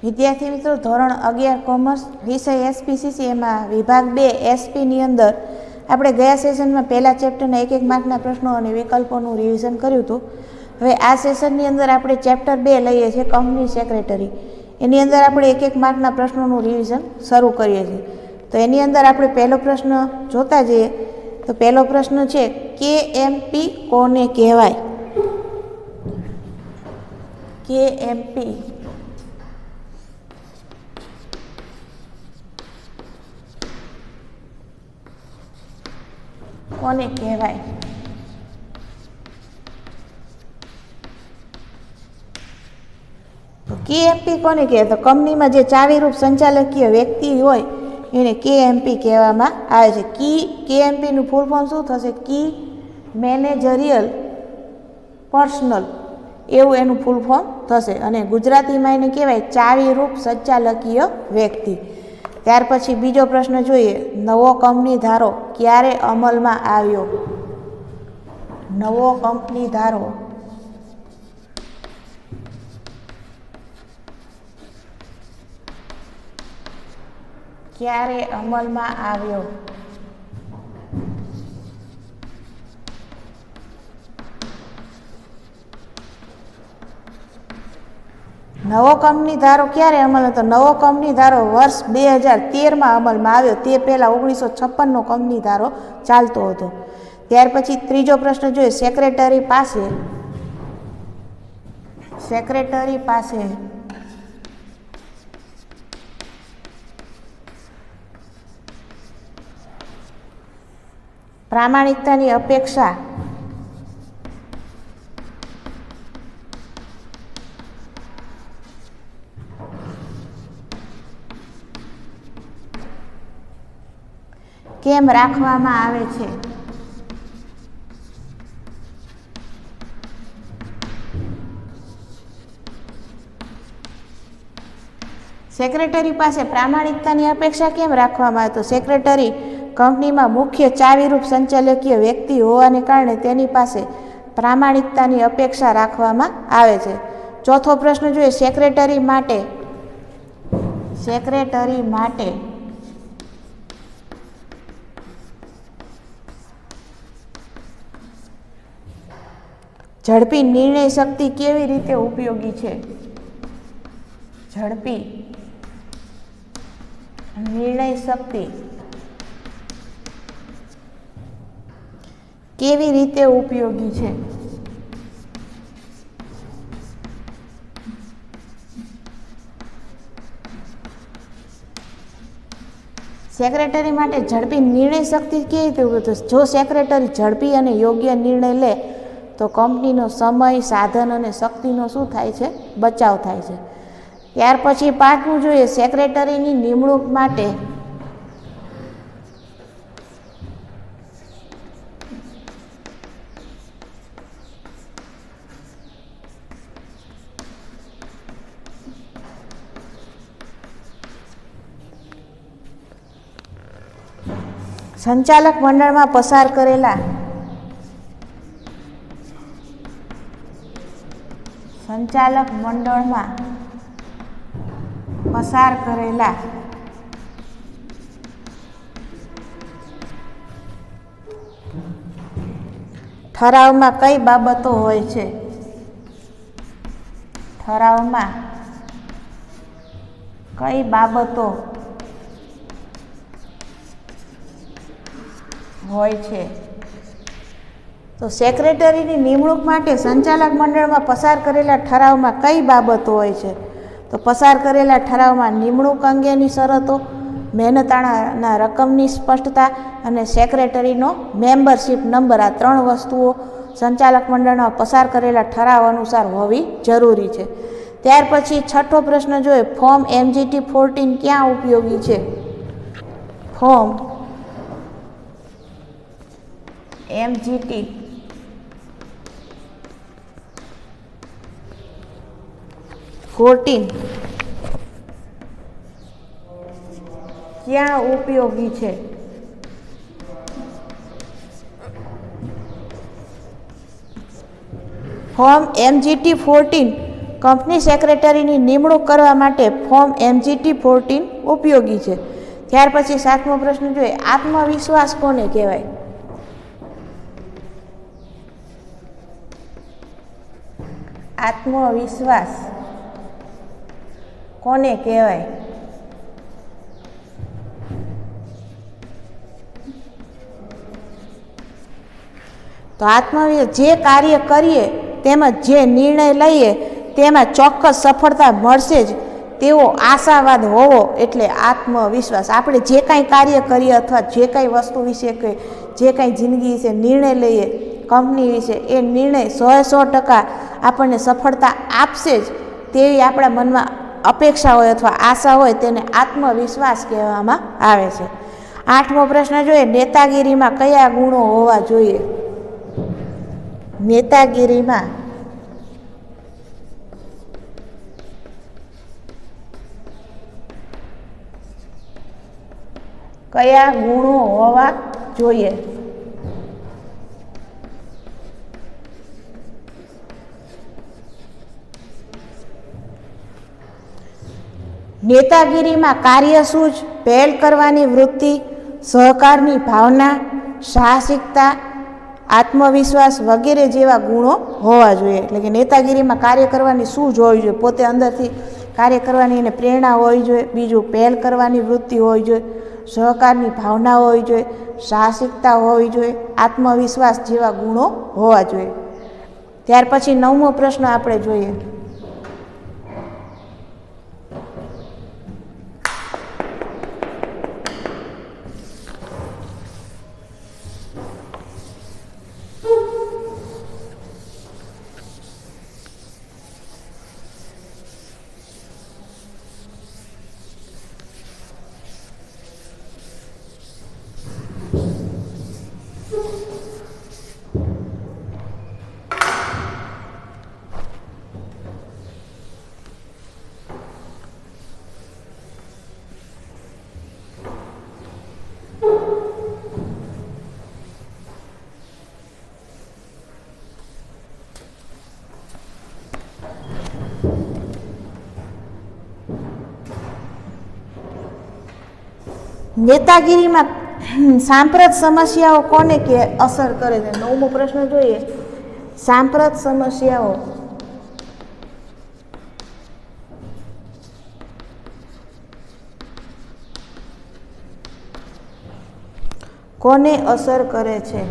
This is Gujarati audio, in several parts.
વિદ્યાર્થી મિત્રો, ધોરણ 11 કોમર્સ વિષય એસપીસીસી એમાં વિભાગ 2 એસપીની અંદર આપણે ગયા સેશનમાં પહેલા ચેપ્ટરના એક માર્કના પ્રશ્નો અને વિકલ્પોનું રિવિઝન કર્યું હતું. હવે આ સેશનની અંદર આપણે ચેપ્ટર 2 લઈએ છીએ, કંપની સેક્રેટરી. એની અંદર આપણે એક માર્કના પ્રશ્નોનું રિવિઝન શરૂ કરીએ છીએ. તો એની અંદર આપણે પહેલો પ્રશ્ન જોતા જઈએ. તો પહેલો પ્રશ્ન છે, કેએમપી કોને કહેવાય? કેએમપી કોને કહેવાય? તો કેએમપી કોને કહેવાય? તો કંપનીમાં જે ચાવીરૂપ સંચાલકીય વ્યક્તિ હોય એને કેએમપી કહેવામાં આવે છે. કેએમપીનું ફૂલ ફોર્મ શું થશે? કી મેનેજરિયલ પર્સનલ, એવું એનું ફૂલ ફોર્મ થશે. અને ગુજરાતીમાં એને કહેવાય ચાવીરૂપ સંચાલકીય વ્યક્તિ. ત્યાર પછી બીજો પ્રશ્ન જોઈએ, નવો કંપની ધારો ક્યારે અમલમાં આવ્યો? નવો કંપની ધારો ક્યારે અમલમાં આવ્યો? નવો કંપની ધારો ક્યારે અમલ હતો? નવો કંપની ધારો વર્ષ 2013માં અમલમાં આવ્યો. તે પહેલાં 1956નો કંપની ધારો ચાલતો હતો. ત્યાર પછી ત્રીજો પ્રશ્ન જોઈએ, સેક્રેટરી પાસે પ્રામાણિકતાની અપેક્ષા કેમ રાખવામાં આવે છે? સેક્રેટરી પાસે પ્રામાણિકતાની અપેક્ષા કેમ રાખવામાં આવે? તો સેક્રેટરી કંપનીમાં મુખ્ય ચાવીરૂપ સંચાલકીય વ્યક્તિ હોવાને કારણે તેની પાસે પ્રામાણિકતાની અપેક્ષા રાખવામાં આવે છે. ચોથો પ્રશ્ન જોઈએ, સેક્રેટરી માટે ઝડપી નિર્ણય શક્તિ કેવી રીતે ઉપયોગી છે? ઝડપી નિર્ણય શક્તિ કેવી રીતે ઉપયોગી છે? સેક્રેટરી માટે ઝડપી નિર્ણય શક્તિ કેવી રીતે ઉપયોગી? જો સેક્રેટરી ઝડપી અને યોગ્ય નિર્ણય લે તો કંપનીનો સમય, સાધન અને શક્તિનો શું થાય છે? બચાવ થાય છે. ત્યાર પછી પાંચમું જોઈએ, સેક્રેટરીની નિમણૂક માટે સંચાલક મંડળમાં પસાર કરેલા ઠરાવમાં કઈ બાબતો હોય છે? ઠરાવમાં કઈ બાબતો હોય છે? તો સેક્રેટરીની નિમણૂક માટે સંચાલક મંડળમાં પસાર કરેલા ઠરાવમાં કઈ બાબતો હોય છે? તો પસાર કરેલા ઠરાવમાં નિમણૂક અંગેની શરતો, મહેનતાણા રકમની સ્પષ્ટતા અને સેક્રેટરીનો મેમ્બરશીપ નંબર, આ 3 વસ્તુઓ સંચાલક મંડળમાં પસાર કરેલા ઠરાવ અનુસાર હોવી જરૂરી છે. ત્યાર પછી છઠ્ઠો પ્રશ્ન જોઈએ, ફોર્મ MGT 14 ક્યાં ઉપયોગી છે? ફોર્મ MGT 14 ક્યાં ઉપયોગી છે? ફોર્મ MGT 14 કંપની સેક્રેટરીની નિમણૂક કરવા માટે ફોર્મ MGT-14 ઉપયોગી છે. ત્યાર પછી 7મો પ્રશ્ન જોઈએ, આત્મવિશ્વાસ કોને કહેવાય? આત્મવિશ્વાસ કોને કહેવાય? તો આત્મવિશ્વાસ જે કાર્ય કરીએ તેમજ જે નિર્ણય લઈએ તેમાં ચોક્કસ સફળતા મળશે જ તેવો આશાવાદ હોવો એટલે આત્મવિશ્વાસ. આપણે જે કાંઈ કાર્ય કરીએ અથવા જે કાંઈ વસ્તુ વિશે કે જે કાંઈ જિંદગી વિશે નિર્ણય લઈએ, કંપની વિશે, એ નિર્ણય 100% આપણને સફળતા આપશે જ તેવી આપણા મનમાં અપેક્ષા હોય અથવા આશા હોય તેને આત્મવિશ્વાસ કહેવામાં આવે છે. 8મો પ્રશ્ન જોઈએ, નેતાગીરીમાં કયા ગુણો હોવા જોઈએ? નેતાગીરીમાં કયા ગુણો હોવા જોઈએ? નેતાગીરીમાં કાર્યસૂઝ, પહેલ કરવાની વૃત્તિ, સહકારની ભાવના, સાહસિકતા, આત્મવિશ્વાસ વગેરે જેવા ગુણો હોવા જોઈએ. એટલે કે નેતાગીરીમાં કાર્ય કરવાની સૂઝ હોવી જોઈએ, પોતે અંદરથી કાર્ય કરવાની એને પ્રેરણા હોવી જોઈએ. બીજું, પહેલ કરવાની વૃત્તિ હોવી જોઈએ, સહકારની ભાવના હોવી જોઈએ, સાહસિકતા હોવી જોઈએ, આત્મવિશ્વાસ જેવા ગુણો હોવા જોઈએ. ત્યાર પછી 9મો પ્રશ્ન આપણે જોઈએ, નેતાગીરીમાં સાંપ્રત સમસ્યાઓ કોને કે અસર કરે છે? 9મો પ્રશ્ન જોઈએ, સાંપ્રત સમસ્યાઓ કોને અસર કરે છે?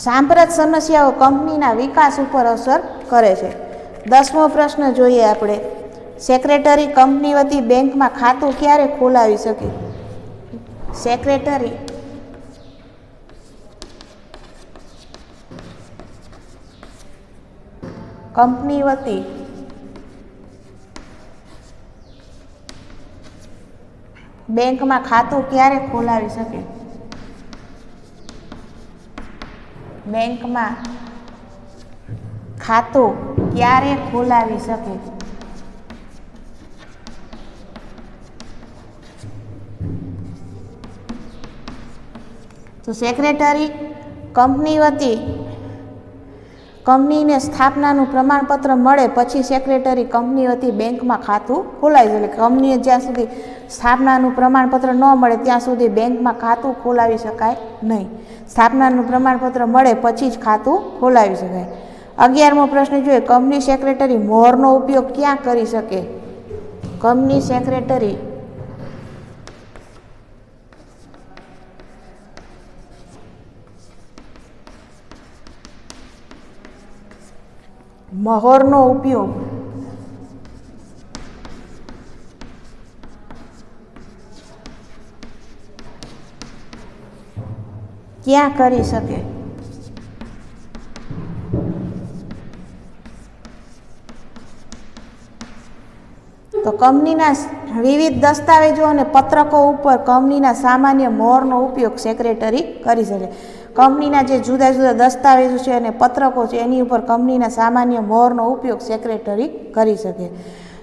સાંપ્રત સમસ્યાઓ કંપનીના વિકાસ ઉપર અસર કરે છે. 10મો પ્રશ્ન જોઈએ આપણે, સેક્રેટરી કંપની વતી બેંકમાં ખાતું ક્યારે ખોલાવી શકે? સેક્રેટરી કંપની વતી બેંકમાં ખાતું ક્યારે ખોલાવી શકે? બેંકમાં ખાતું ક્યારે ખોલાવી શકે? તો સેક્રેટરી કંપની વતી કંપનીને સ્થાપનાનું પ્રમાણપત્ર મળે પછી સેક્રેટરી કંપની વતી બેંકમાં ખાતું ખોલાવી શકે. કંપનીને જ્યાં સુધી સ્થાપનાનું પ્રમાણપત્ર ન મળે ત્યાં સુધી બેંકમાં ખાતું ખોલાવી શકાય નહીં. સ્થાપનાનું પ્રમાણપત્ર મળે પછી જ ખાતું ખોલાવી શકાય. 11મો પ્રશ્ન જોઈએ, કંપની સેક્રેટરી મોહરનો ઉપયોગ ક્યાં કરી શકે? કંપની સેક્રેટરી મહોરનો ઉપયોગ ક્યાં કરી શકે? તો કંપનીના વિવિધ દસ્તાવેજો અને પત્રકો ઉપર કંપનીના સામાન્ય મોહરનો ઉપયોગ સેક્રેટરી કરી શકે. કંપનીના જે જુદા જુદા દસ્તાવેજો છે અને પત્રકો છે એની ઉપર કંપનીના સામાન્ય મોહરનો ઉપયોગ સેક્રેટરી કરી શકે.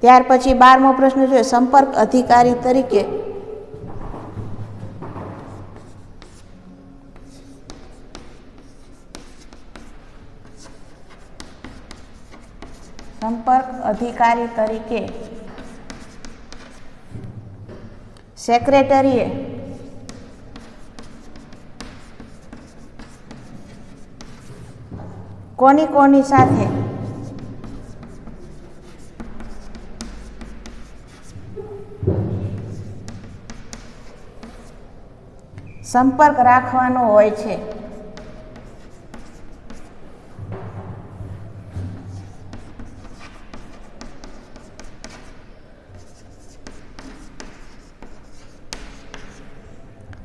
ત્યાર પછી 12મો પ્રશ્ન જોઈએ, સંપર્ક અધિકારી તરીકે સંપર્ક અધિકારી તરીકે સેક્રેટરીએ કોની સાથે સંપર્ક રાખવાનો હોય છે?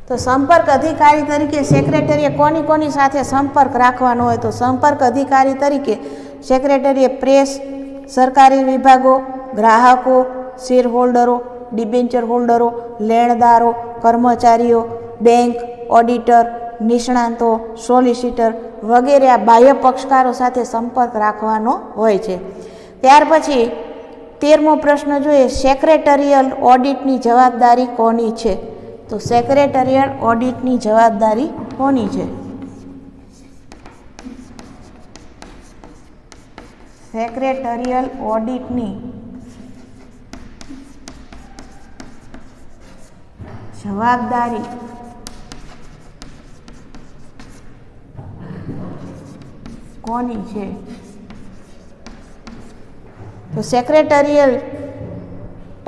તો સંપર્ક અધિકારી તરીકે સેક્રેટરીએ કોની સાથે સંપર્ક રાખવાનો હોય? તો સંપર્ક અધિકારી તરીકે સેક્રેટરીએ પ્રેસ, સરકારી વિભાગો, ગ્રાહકો, શેર હોલ્ડરો, ડિબેન્ચર હોલ્ડરો, લેણદારો, કર્મચારીઓ, બેંક, ઓડિટર, નિષ્ણાંતો, સોલિસિટર વગેરે આ બાહ્ય પક્ષકારો સાથે સંપર્ક રાખવાનો હોય છે. ત્યાર પછી 13મો પ્રશ્ન જોઈએ, સેક્રેટરીયલ ઓડિટની જવાબદારી કોની છે? તો સેક્રેટરીયલ ઓડિટની જવાબદારી કોની છે? સેક્રેટરીયલ ઓડિટની જવાબદારી કોની છે? તો સેક્રેટરીયલ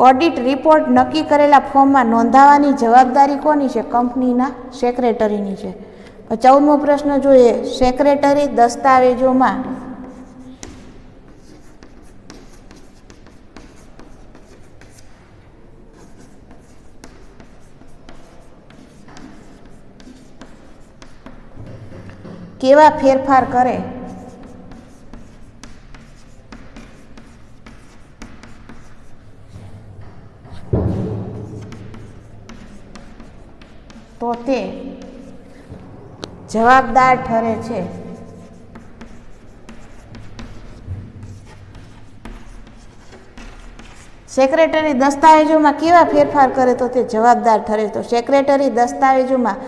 ઓડિટ રિપોર્ટ નક્કી કરેલા ફોર્મમાં નોંધાવવાની જવાબદારી કોની છે? કંપનીના સેક્રેટરીની છે. 14મો પ્રશ્ન જોઈએ, સેક્રેટરી દસ્તાવેજોમાં કેવા ફેરફાર કરે? તો તે જવાબદાર ઠરે છે. સેક્રેટરી દસ્તાવેજોમાં કેવા ફેરફાર કરે તો તે જવાબદાર ઠરે? તો સેક્રેટરી દસ્તાવેજોમાં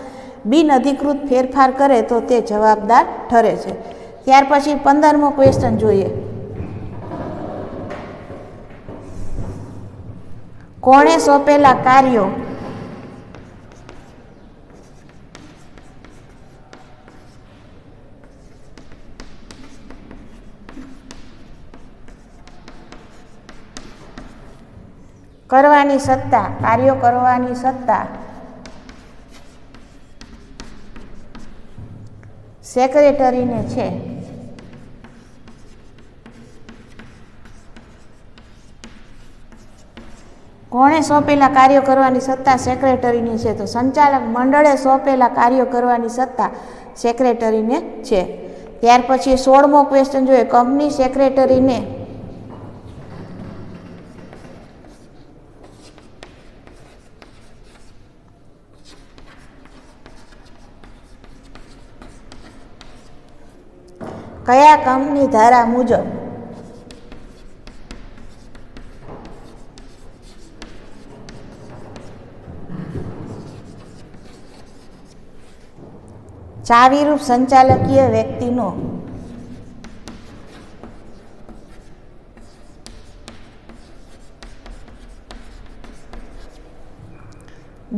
બિનઅધિકૃત ફેરફાર કરે તો તે જવાબદાર ઠરે છે. ત્યાર પછી 15મો ક્વેશ્ચન જોઈએ, કોણે સોંપેલા કાર્યો કરવાની સત્તા, કાર્યો કરવાની સત્તા સેક્રેટરીને છે? કોણે સોંપેલા કાર્યો કરવાની સત્તા સેક્રેટરીની છે? તો સંચાલક મંડળે સોંપેલા કાર્યો કરવાની સત્તા સેક્રેટરીને છે. ત્યાર પછી 16મો ક્વેશ્ચન જોઈએ, કંપની સેક્રેટરીને કયા કંપની ધારા મુજબ ચાવીરૂપ સંચાલકીય વ્યક્તિનો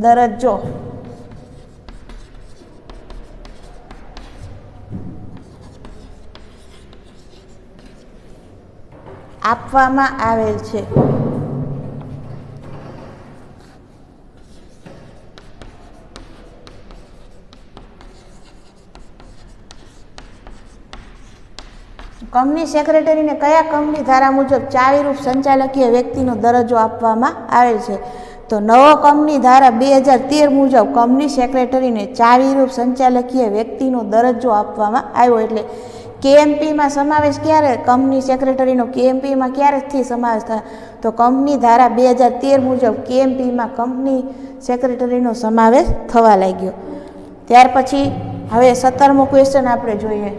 દરજ્જો આપવામાં આવેલ છે? કંપની સેક્રેટરીને કયા કંપની ધારા મુજબ ચાવીરૂપ સંચાલકીય વ્યક્તિનો દરજ્જો આપવામાં આવેલ છે? તો નવો કંપની ધારા 2013 મુજબ કંપની સેક્રેટરીને ચાવીરૂપ સંચાલકીય વ્યક્તિનો દરજ્જો આપવામાં આવ્યો. એટલે કેએમપીમાં સમાવેશ ક્યારે કંપની સેક્રેટરીનો કેએમપીમાં ક્યારેથી સમાવેશ થાય? તો કંપની ધારા 2013 મુજબ કેએમપીમાં કંપની સેક્રેટરીનો સમાવેશ થવા લાગ્યો. ત્યાર પછી હવે 17મો ક્વેશ્ચન આપણે જોઈએ,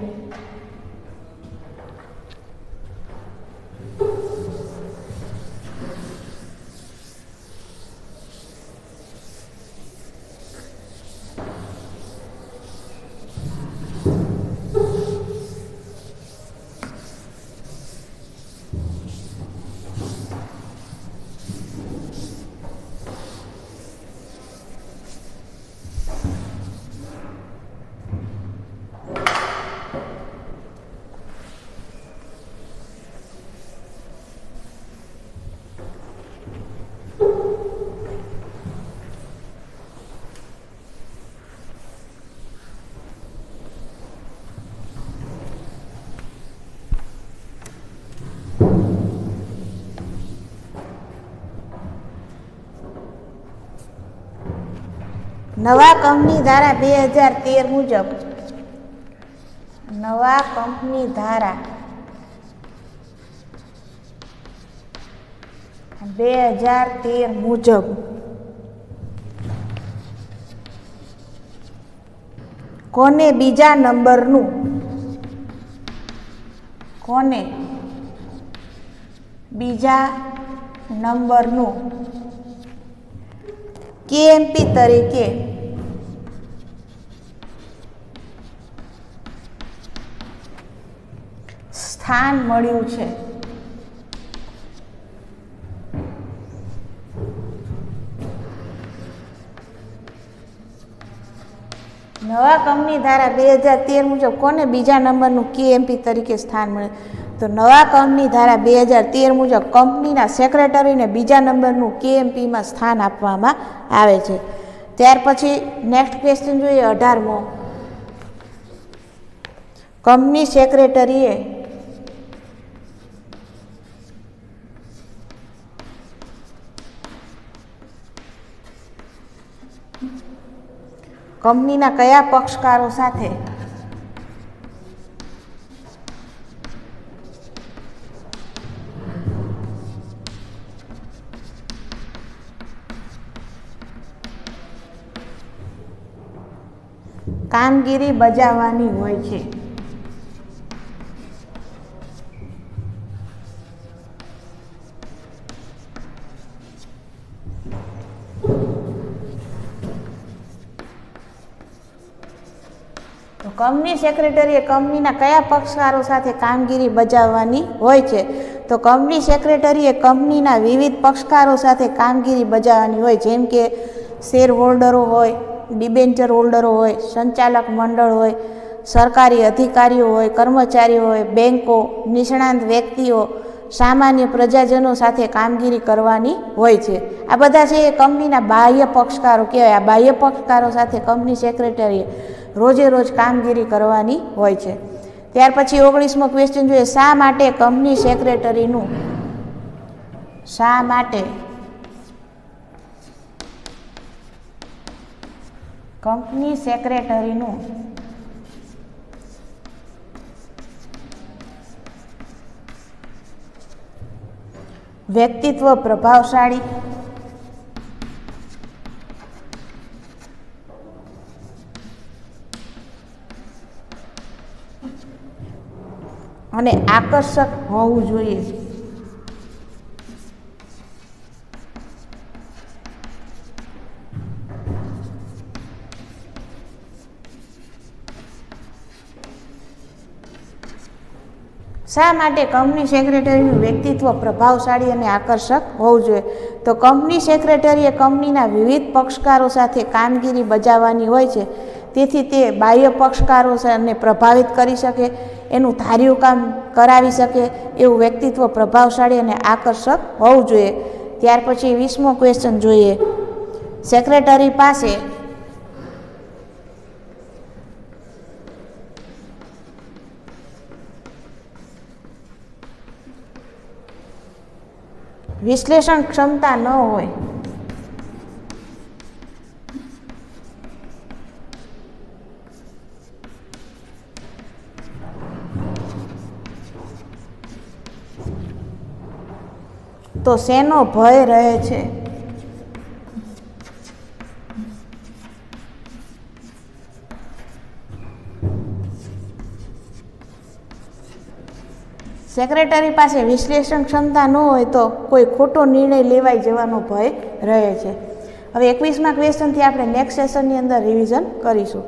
નવા કંપની ધારા 2013 મુજબ નવા કંપની ધારા 2013 મુજબ કોને બીજા નંબરનું કેએમપી તરીકે સ્થાન મળ્યું છે? નવા કંપની ધારા 2013 મુજબ કોને બીજા નંબરનું કેએમપી તરીકે સ્થાન મળે? તો નવા કંપની ધારા 2013 મુજબ કંપનીના સેક્રેટરીને બીજા નંબરનું કેએમપીમાં સ્થાન આપવામાં આવે છે. ત્યાર પછી નેક્સ્ટ ક્વેશ્ચન જોઈએ 18મો. કંપની સેક્રેટરીએ કંપનીના કયા પક્ષકારો સાથે કામગીરી બજાવવાની હોય છે? તો કંપની સેક્રેટરીએ કંપનીના કયા પક્ષકારો સાથે કામગીરી બજાવવાની હોય છે? તો કંપની સેક્રેટરીએ કંપનીના વિવિધ પક્ષકારો સાથે કામગીરી બજાવવાની હોય, જેમ કે શેર હોલ્ડરો હોય, ડિબેન્ચર હોલ્ડરો હોય, સંચાલક મંડળ હોય, સરકારી અધિકારીઓ હોય, કર્મચારીઓ હોય, બેંકો, નિષ્ણાંત વ્યક્તિઓ, સામાન્ય પ્રજાજનો સાથે કામગીરી કરવાની હોય છે. આ બધા છે એ કંપનીના બાહ્ય પક્ષકારો કહેવાય. આ બાહ્ય પક્ષકારો સાથે કંપની સેક્રેટરીએ રોજે રોજ કામગીરી કરવાની હોય છે. ત્યાર પછી 19મો ક્વેશ્ચન જોઈએ. શા માટે કંપની સેક્રેટરીનું વ્યક્તિત્વ પ્રભાવશાળી અને આકર્ષક હોવું જોઈએ? શા માટે કંપની સેક્રેટરીનું વ્યક્તિત્વ પ્રભાવશાળી અને આકર્ષક હોવું જોઈએ? તો કંપની સેક્રેટરીએ કંપનીના વિવિધ પક્ષકારો સાથે કામગીરી બજાવવાની હોય છે, તેથી તે બાહ્ય પક્ષકારોને પ્રભાવિત કરી શકે, એનું ધાર્યું કામ કરાવી શકે એવું વ્યક્તિત્વ પ્રભાવશાળી અને આકર્ષક હોવું જોઈએ. ત્યાર પછી 20મો ક્વેશ્ચન જોઈએ. સેક્રેટરી પાસે વિશ્લેષણ ક્ષમતા ન હોય તો શેનો ભય રહે છે? સેક્રેટરી પાસે વિશ્લેષણ ક્ષમતા ન હોય તો કોઈ ખોટો નિર્ણય લેવાઈ જવાનો ભય રહે છે. હવે 21મા ક્વેશ્ચનથી આપણે નેક્સ્ટ સેશનની અંદર રિવિઝન કરીશું.